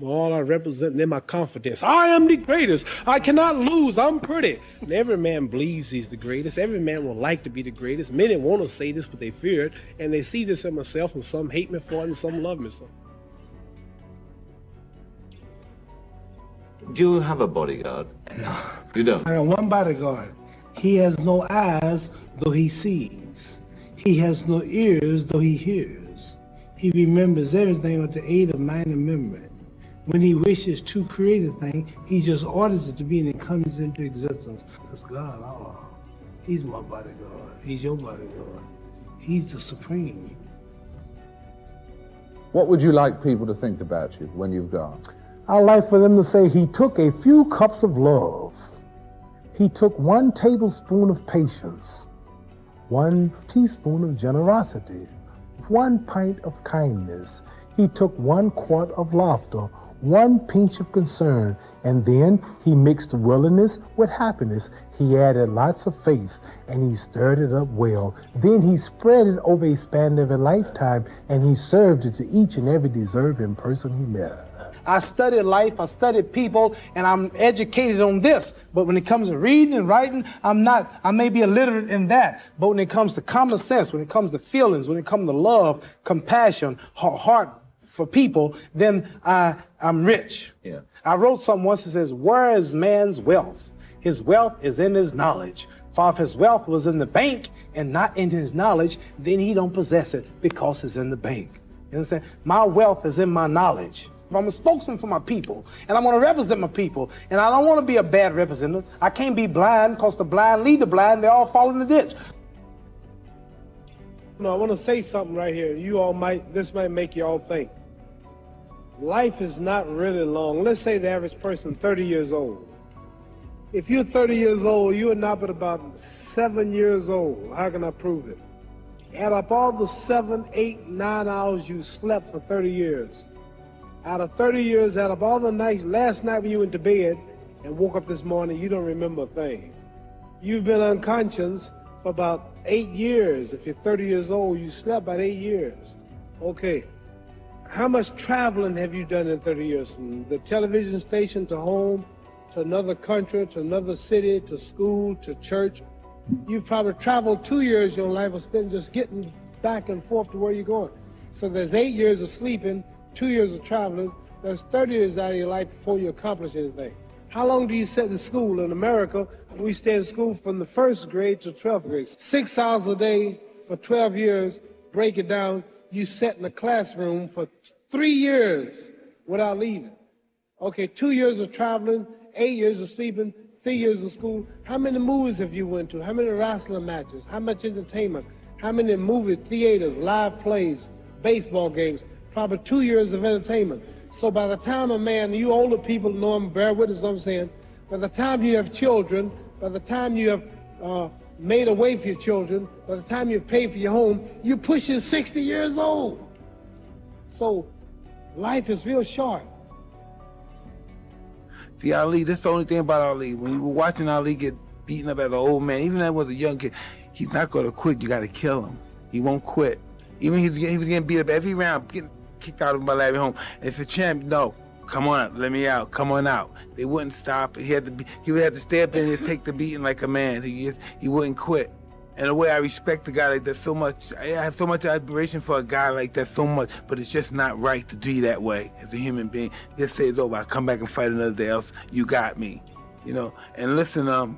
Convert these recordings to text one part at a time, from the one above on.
All I represent in my confidence. I am the greatest. I cannot lose. I'm pretty. And every man believes he's the greatest. Every man would like to be the greatest. Many want to say this, but they fear it. And they see this in myself, and some hate me for it, and some love me so. Do you have a bodyguard? No. You don't? I got one bodyguard. He has no eyes, though he sees. He has no ears, though he hears. He remembers everything with the aid of mind and memory. When he wishes to create a thing, he just orders it to be, and it comes into existence. That's God. Oh, he's my bodyguard. He's your bodyguard. He's the supreme. What would you like people to think about you when you've gone? I'd like for them to say he took a few cups of love. He took 1 tablespoon of patience, 1 teaspoon of generosity, 1 pint of kindness. He took 1 quart of laughter, 1 pinch of concern, and then he mixed willingness with happiness. He added lots of faith, and he stirred it up well. Then he spread it over a span of a lifetime, and he served it to each and every deserving person he met. I studied life, I studied people, and I'm educated on this. But when it comes to reading and writing, I'm not. I may be illiterate in that. But when it comes to common sense, when it comes to feelings, when it comes to love, compassion, heart for people, then I'm rich. Yeah. I wrote something once that says, where is man's wealth? His wealth is in his knowledge. For if his wealth was in the bank and not in his knowledge, then he don't possess it because it's in the bank. You understand? My wealth is in my knowledge. I'm a spokesman for my people, and I want to represent my people, and I don't want to be a bad representative. I can't be blind because the blind lead the blind. They all fall in the ditch. No, I want to say something right here. This might make you all think. Life is not really long. Let's say the average person, 30 years old. If you're 30 years old, you are not but about 7 years old. How can I prove it? Add up all the 7, 8, 9 hours you slept for 30 years. Out of 30 years, out of all the nights, last night when you went to bed and woke up this morning, you don't remember a thing. You've been unconscious for about 8 years. If you're 30 years old, you slept about 8 years. Okay. How much traveling have you done in 30 years? From the television station to home, to another country, to another city, to school, to church. You've probably traveled 2 years of your life or spent just getting back and forth to where you're going. So there's 8 years of sleeping, 2 years of traveling. There's 30 years out of your life before you accomplish anything. How long do you sit in school? In America, we stay in school from the 1st grade to 12th grade. 6 hours a day for 12 years. Break it down. You sat in a classroom for 3 years without leaving. Okay, 2 years of traveling, 8 years of sleeping, 3 years of school. How many movies have you went to? How many wrestling matches? How much entertainment? How many movie theaters, live plays, baseball games? Probably 2 years of entertainment. So by the time a man, you older people know I'm bear witness what I'm saying, by the time you have children, by the time you have made a way for your children, by the time you've paid for your home, you're pushing 60 years old. So life is real short. See, Ali, that's the only thing about Ali. When you were watching Ali get beaten up as an old man, even if that was a young kid, he's not going to quit. You got to kill him. He won't quit. Even he was getting beat up every round, getting kicked out of my lab at home. And it's a champ. No, come on, let me out. Come on out. They wouldn't stop. He would have to stay up there and just take the beating like a man. He wouldn't quit. And the way I respect a guy like that so much, I have so much admiration for a guy like that so much, but it's just not right to be that way as a human being. Just say it's over. I'll come back and fight another day else. You got me. You know. And listen, I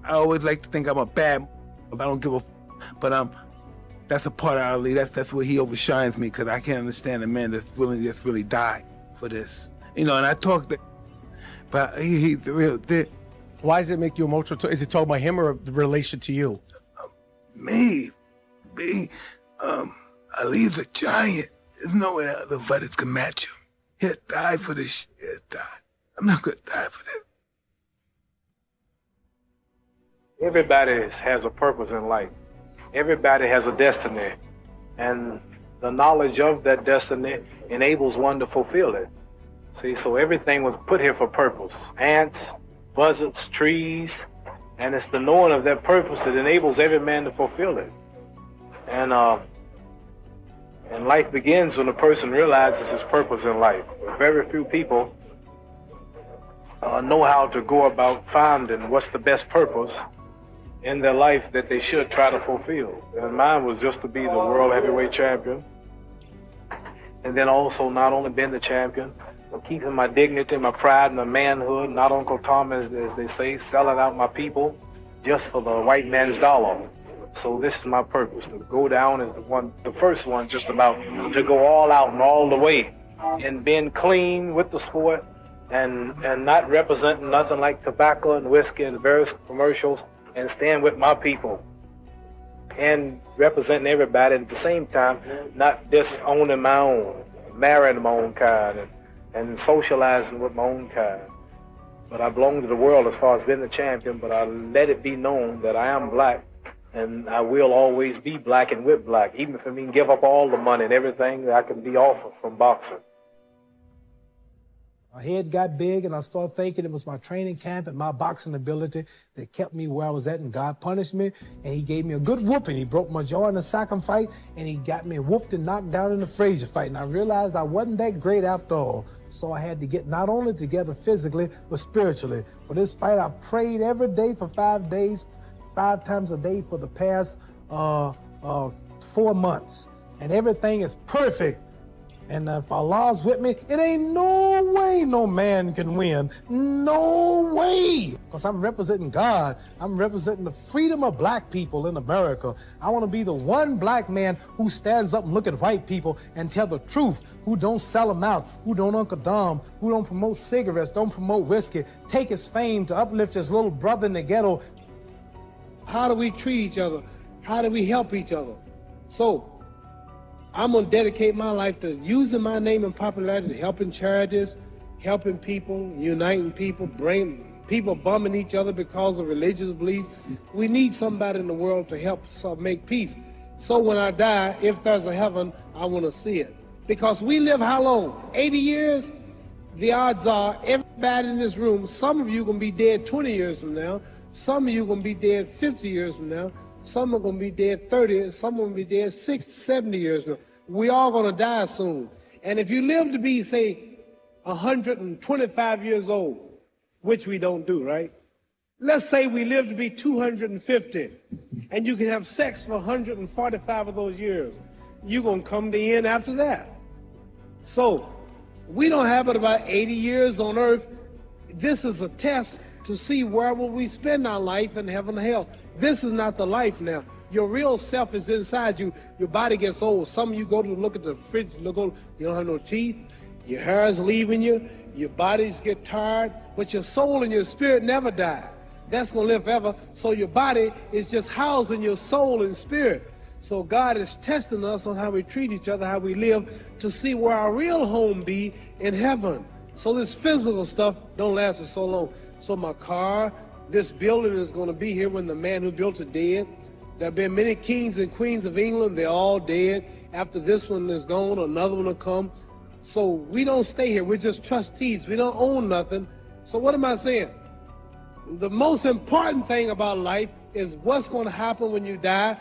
always like to think I'm a bad, I don't give a, but that's a part of Ali. That's where he overshines me, because I can't understand a man that's willing to just really die for this. You know, and I talk that, but he's the real thing. Why does it make you emotional? Is it talking about him or the relation to you? Me, Ali's a giant. There's no way other fighters can match him. He'll die for this shit. He'll die. I'm not gonna die for that. Everybody has a purpose in life. Everybody has a destiny. And the knowledge of that destiny enables one to fulfill it. See, so everything was put here for purpose. Ants, buzzards, trees, and it's the knowing of that purpose that enables every man to fulfill it. And And life begins when a person realizes his purpose in life. Very few people know how to go about finding what's the best purpose in their life that they should try to fulfill. And mine was just to be the world heavyweight champion. And then also not only being the champion, but keeping my dignity, my pride, and my manhood, not Uncle Tom, as they say, selling out my people just for the white man's dollar. So this is my purpose, to go down as the first one, just about to go all out and all the way, and being clean with the sport, and not representing nothing like tobacco and whiskey and various commercials, and stand with my people and representing everybody, and at the same time not disowning my own, marrying my own kind, and socializing with my own kind. But I belong to the world as far as being the champion, but I let it be known that I am black, and I will always be black and with black, even if I mean give up all the money and everything that I can be offered from boxing. My head got big, and I started thinking it was my training camp and my boxing ability that kept me where I was at, and God punished me, and he gave me a good whooping. He broke my jaw in the second fight, and he got me whooped and knocked down in the Frazier fight, and I realized I wasn't that great after all. So I had to get not only together physically, but spiritually. For this fight, I've prayed every day for 5 days, 5 times a day for the past 4 months, and everything is perfect. And if Allah's with me, it ain't no way no man can win. No way. Because I'm representing God. I'm representing the freedom of black people in America. I want to be the one black man who stands up and look at white people and tell the truth, who don't sell them out, who don't Uncle Dom, who don't promote cigarettes, don't promote whiskey, take his fame to uplift his little brother in the ghetto. How do we treat each other? How do we help each other? So I'm going to dedicate my life to using my name and popularity, to helping charities, helping people, uniting people, bring people bumming each other because of religious beliefs. We need somebody in the world to help make peace. So when I die, if there's a heaven, I want to see it. Because we live how long? 80 years? The odds are everybody in this room, some of you are going to be dead 20 years from now. Some of you are going to be dead 50 years from now. Some are going to be dead 30, some are going to be dead 60, 70 years now. We all going to die soon. And if you live to be, say, 125 years old, which we don't do, right? Let's say we live to be 250, and you can have sex for 145 of those years. You're going to come to the end after that. So we don't have but about 80 years on earth. This is a test to see where will we spend our life in heaven or hell. This is not the life now. Your real self is inside you. Your body gets old. Some of you go to look at the fridge, you don't have no teeth. Your hair is leaving you. Your bodies get tired. But your soul and your spirit never die. That's going to live forever. So your body is just housing your soul and spirit. So God is testing us on how we treat each other, how we live, to see where our real home be in heaven. So this physical stuff don't last for so long. So my car, this building is going to be here when the man who built it dead. There have been many kings and queens of England. They're all dead. After this one is gone, another one will come. So we don't stay here. We're just trustees. We don't own nothing. So what am I saying? The most important thing about life is what's going to happen when you die.